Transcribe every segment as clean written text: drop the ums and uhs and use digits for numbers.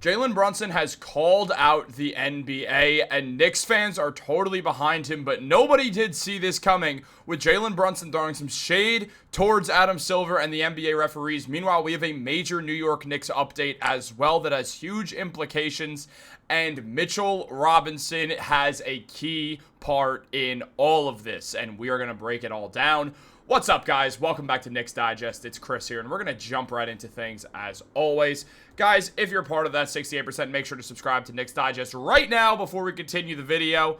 Jalen Brunson has called out the NBA, and Knicks fans are totally behind him, but nobody did see this coming, with Jalen Brunson throwing some shade towards Adam Silver and the NBA referees. Meanwhile, we have a major New York Knicks update as well that has huge implications, and Mitchell Robinson has a key part in all of this, and we are going to break it all down. What's up, guys? Welcome back to Knicks Digest. It's Chris here, and we're going to jump right into things as always. Guys, if you're part of that 68%, make sure to subscribe to Knicks Digest right now before we continue the video.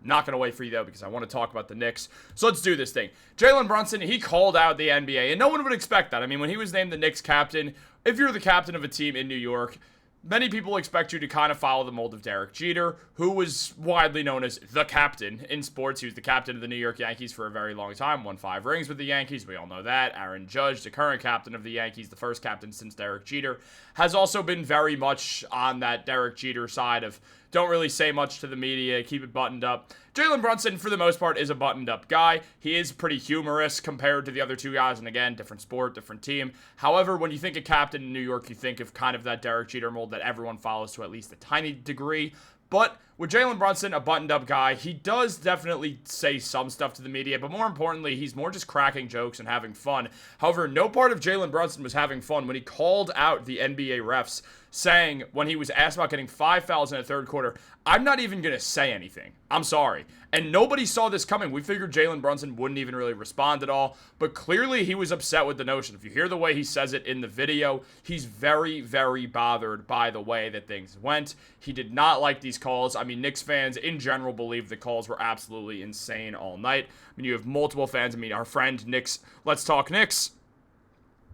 Not going to wait for you, though, because I want to talk about the Knicks. So let's do this thing. Jalen Brunson, he called out the NBA, and no one would expect that. I mean, when he was named the Knicks captain, if you're the captain of a team in New York, many people expect you to kind of follow the mold of Derek Jeter, who was widely known as the captain in sports. He was the captain of the New York Yankees for a very long time, won 5 rings with the Yankees. We all know that. Aaron Judge, the current captain of the Yankees, the first captain since Derek Jeter, has also been very much on that Derek Jeter side of don't really say much to the media, keep it buttoned up. Jalen Brunson, for the most part, is a buttoned-up guy. He is pretty humorous compared to the other two guys, and again, different sport, different team. However, when you think of captain in New York, you think of kind of that Derek Jeter mold that everyone follows to at least a tiny degree. But with Jalen Brunson, a buttoned-up guy, he does definitely say some stuff to the media, but more importantly, he's more just cracking jokes and having fun. However, no part of Jalen Brunson was having fun when he called out the NBA refs, saying, when he was asked about getting 5 fouls in the third quarter, I'm not even going to say anything. I'm sorry. And nobody saw this coming. We figured Jalen Brunson wouldn't even really respond at all, but clearly he was upset with the notion. If you hear the way he says it in the video, he's very, very bothered by the way that things went. He did not like these calls. I mean, Knicks fans in general believe the calls were absolutely insane all night. I mean, you have multiple fans. I mean, our friend Knicks, Let's Talk Knicks,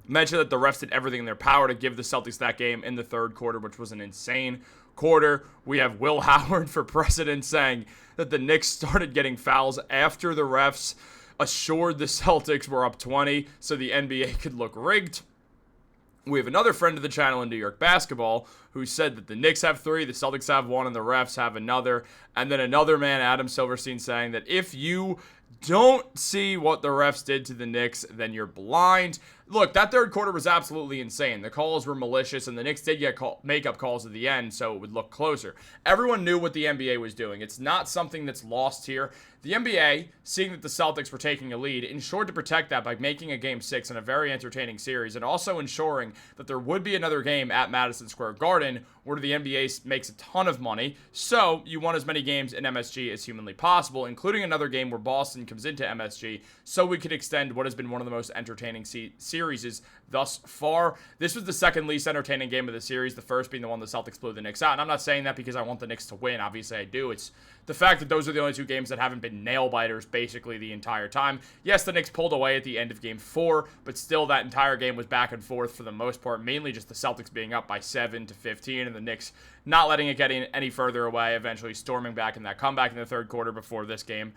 mentioned that the refs did everything in their power to give the Celtics that game in the third quarter, which was an insane quarter. We have Will Howard for president saying that the Knicks started getting fouls after the refs assured the Celtics were up 20 so the NBA could look rigged. We have another friend of the channel in New York basketball who said that the Knicks have 3, the Celtics have 1, and the refs have another. And then another man, Adam Silverstein, saying that if you don't see what the refs did to the Knicks, then you're blind. Look, that third quarter was absolutely insane. The calls were malicious, and the Knicks did get makeup calls at the end, so it would look closer. Everyone knew what the NBA was doing. It's not something that's lost here. The NBA, seeing that the Celtics were taking a lead, ensured to protect that by making a Game 6 in a very entertaining series, and also ensuring that there would be another game at Madison Square Garden where the NBA makes a ton of money, so you want as many games in MSG as humanly possible, including another game where Boston comes into MSG, so we could extend what has been one of the most entertaining series thus far. This was the second least entertaining game of the series, the first being the one the Celtics blew the Knicks out, and I'm not saying that because I want the Knicks to win. Obviously, I do. It's the fact that those are the only 2 games that haven't been nail-biters basically the entire time. Yes, the Knicks pulled away at the end of Game 4, but still that entire game was back and forth for the most part, mainly just the Celtics being up by 7-15, and the Knicks not letting it get any further away, eventually storming back in that comeback in the third quarter before this game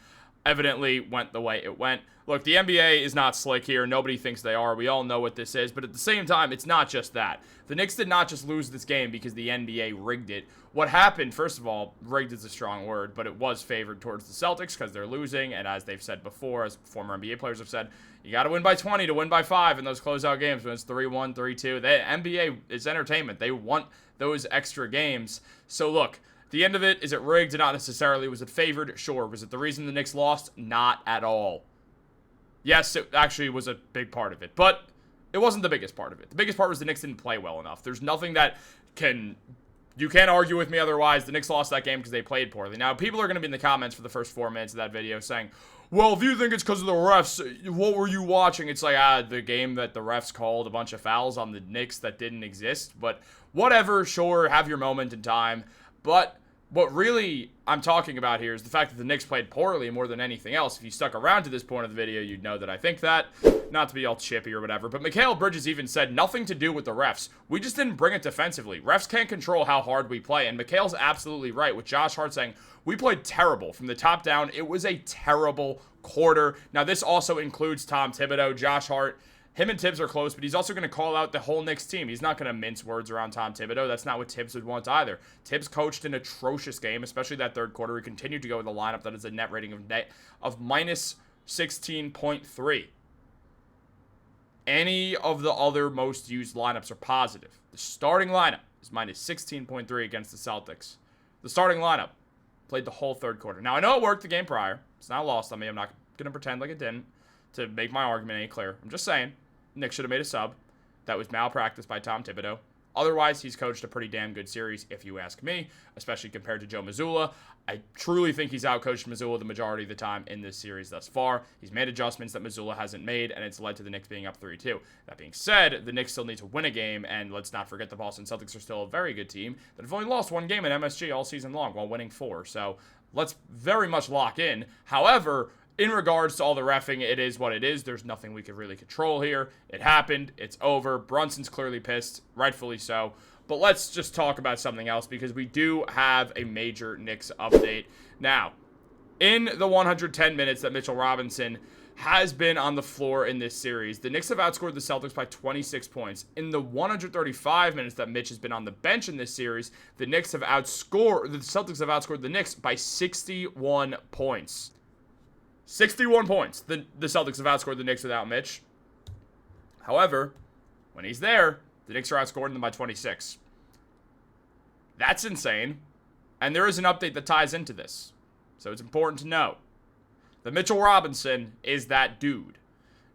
evidently went the way it went. Look, the NBA is not slick here. Nobody thinks they are. We all know what this is. But at the same time, it's not just that. The Knicks did not just lose this game because the NBA rigged it. What happened, first of all, rigged is a strong word, but it was favored towards the Celtics because they're losing. And as they've said before, as former NBA players have said, you got to win by 20 to win by 5 in those closeout games when it's 3-1, 3-2. The NBA is entertainment. They want those extra games. So look, the end of it, is it rigged? Not necessarily. Was it favored? Sure. Was it the reason the Knicks lost? Not at all. Yes, it actually was a big part of it, but it wasn't the biggest part of it. The biggest part was the Knicks didn't play well enough. There's nothing that you can't argue with me otherwise. The Knicks lost that game because they played poorly. Now, people are going to be in the comments for the first 4 minutes of that video saying, well, if you think it's because of the refs, what were you watching? It's like, the game that the refs called a bunch of fouls on the Knicks that didn't exist, but whatever, sure, have your moment in time. But what really I'm talking about here is the fact that the Knicks played poorly more than anything else. If you stuck around to this point of the video, you'd know that I think that. Not to be all chippy or whatever, but Mikal Bridges even said nothing to do with the refs. We just didn't bring it defensively. Refs can't control how hard we play, and Mikal's absolutely right with Josh Hart saying, we played terrible from the top down. It was a terrible quarter. Now, this also includes Tom Thibodeau, Josh Hart. Him and Tibbs are close, but he's also going to call out the whole Knicks team. He's not going to mince words around Tom Thibodeau. That's not what Tibbs would want either. Tibbs coached an atrocious game, especially that third quarter. He continued to go with a lineup that is a net rating of minus 16.3. Any of the other most used lineups are positive. The starting lineup was minus 16.3 against the Celtics. The starting lineup played the whole third quarter. Now, I know it worked the game prior. It's not lost on me. I'm not going to pretend like it didn't to make my argument any clearer. I'm just saying, Nick should have made a sub. That was malpractice by Tom Thibodeau. Otherwise, he's coached a pretty damn good series, if you ask me, especially compared to Joe Mazzulla. I truly think he's outcoached Mazzulla the majority of the time in this series thus far. He's made adjustments that Mazzulla hasn't made, and it's led to the Knicks being up 3-2. That being said, the Knicks still need to win a game, and let's not forget the Boston Celtics are still a very good team that have only lost one game in MSG all season long while winning 4. So let's very much lock in. However, in regards to all the reffing, it is what it is. There's nothing we could really control here. It happened. It's over. Brunson's clearly pissed, rightfully so. But let's just talk about something else because we do have a major Knicks update. Now, in the 110 minutes that Mitchell Robinson has been on the floor in this series, the Knicks have outscored the Celtics by 26 points. In the 135 minutes that Mitch has been on the bench in this series, the Celtics have outscored the Knicks by 61 points. 61 points. The Celtics have outscored the Knicks without Mitch. However, when he's there, the Knicks are outscoring them by 26. That's insane. And there is an update that ties into this. So it's important to note that Mitchell Robinson is that dude.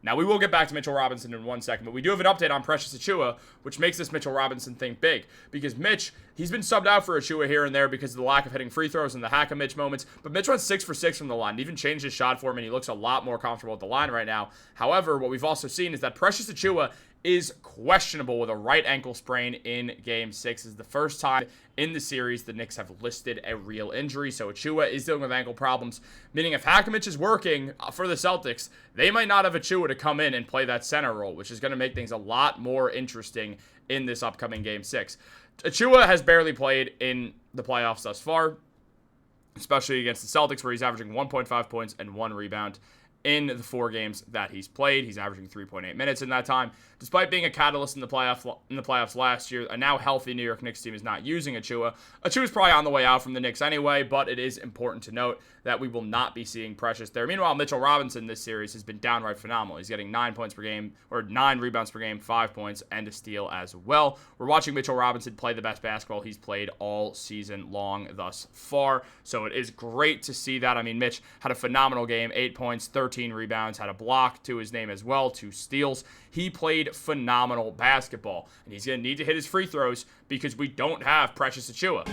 Now, we will get back to Mitchell Robinson in 1 second, but we do have an update on Precious Achiuwa, which makes this Mitchell Robinson thing big. Because Mitch, he's been subbed out for Achiuwa here and there because of the lack of hitting free throws and the hack of Mitch moments. But Mitch went 6 for 6 from the line. He even changed his shot form, and he looks a lot more comfortable at the line right now. However, what we've also seen is that Precious Achiuwa is questionable with a right ankle sprain in Game 6. This is the first time in the series the Knicks have listed a real injury. So Achiuwa is dealing with ankle problems, meaning if Hakamich is working for the Celtics, they might not have Achiuwa to come in and play that center role, which is going to make things a lot more interesting in this upcoming Game 6. Achiuwa has barely played in the playoffs thus far, especially against the Celtics, where he's averaging 1.5 points and 1 rebound. In the 4 games that he's played, he's averaging 3.8 minutes in that time. Despite being a catalyst in the playoffs last year, a now healthy New York Knicks team is not using Achiuwa. Achiuwa's probably on the way out from the Knicks anyway, but it is important to note that we will not be seeing Precious there. Meanwhile, Mitchell Robinson this series has been downright phenomenal. He's getting 9 points per game, or 9 rebounds per game, 5 points, and a steal as well. We're watching Mitchell Robinson play the best basketball he's played all season long thus far, so it is great to see that. I mean, Mitch had a phenomenal game, 8 points, 13 rebounds, had a block to his name as well, 2 steals. He played phenomenal basketball, and he's going to need to hit his free throws because we don't have Precious Achiuwa.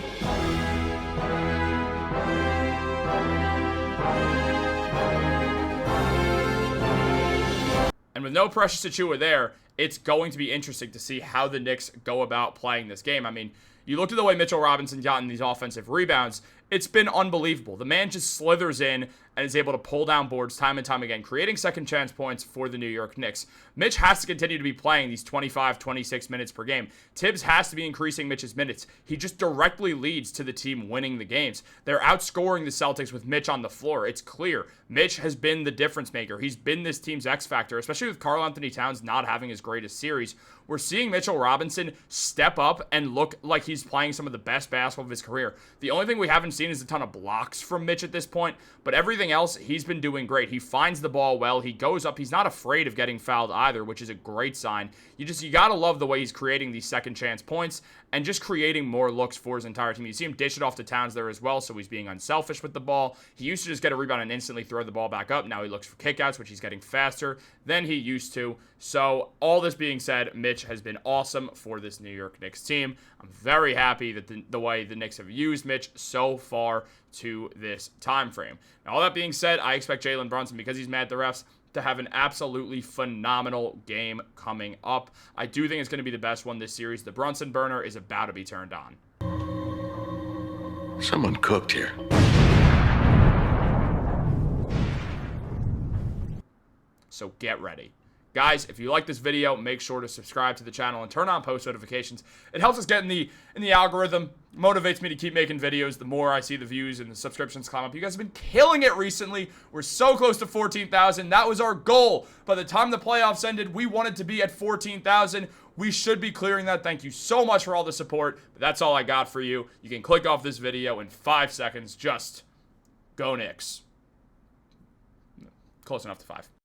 And with no Precious Achiuwa there, it's going to be interesting to see how the Knicks go about playing this game. I mean, you look at the way Mitchell Robinson got in these offensive rebounds, it's been unbelievable. The man just slithers in and is able to pull down boards time and time again, creating second chance points for the New York Knicks. Mitch has to continue to be playing these 25, 26 minutes per game. Tibbs has to be increasing Mitch's minutes. He just directly leads to the team winning the games. They're outscoring the Celtics with Mitch on the floor. It's clear. Mitch has been the difference maker. He's been this team's X factor, especially with Karl-Anthony Towns not having his greatest series. We're seeing Mitchell Robinson step up and look like he's playing some of the best basketball of his career. The only thing we haven't seen is a ton of blocks from Mitch at this point, but everything else, he's been doing great. He finds the ball well. He goes up. He's not afraid of getting fouled either, which is a great sign. You got to love the way he's creating these second chance points and just creating more looks for his entire team. You see him dish it off to Towns there as well, so he's being unselfish with the ball. He used to just get a rebound and instantly throw the ball back up. Now he looks for kickouts, which he's getting faster than he used to. So all this being said, Mitch has been awesome for this New York Knicks team. I'm very happy that the way the Knicks have used Mitch so far to this time frame. Now, all that being said, I expect Jalen Brunson, because he's mad at the refs, to have an absolutely phenomenal game coming up. I do think it's going to be the best one this series. The Brunson burner is about to be turned on. Someone cooked here. So get ready. Guys, if you like this video, make sure to subscribe to the channel and turn on post notifications. It helps us get in the algorithm, motivates me to keep making videos. The more I see the views and the subscriptions climb up. You guys have been killing it recently. We're so close to 14,000. That was our goal. By the time the playoffs ended, we wanted to be at 14,000. We should be clearing that. Thank you so much for all the support. But that's all I got for you. You can click off this video in 5 seconds. Just go Knicks. Close enough to 5.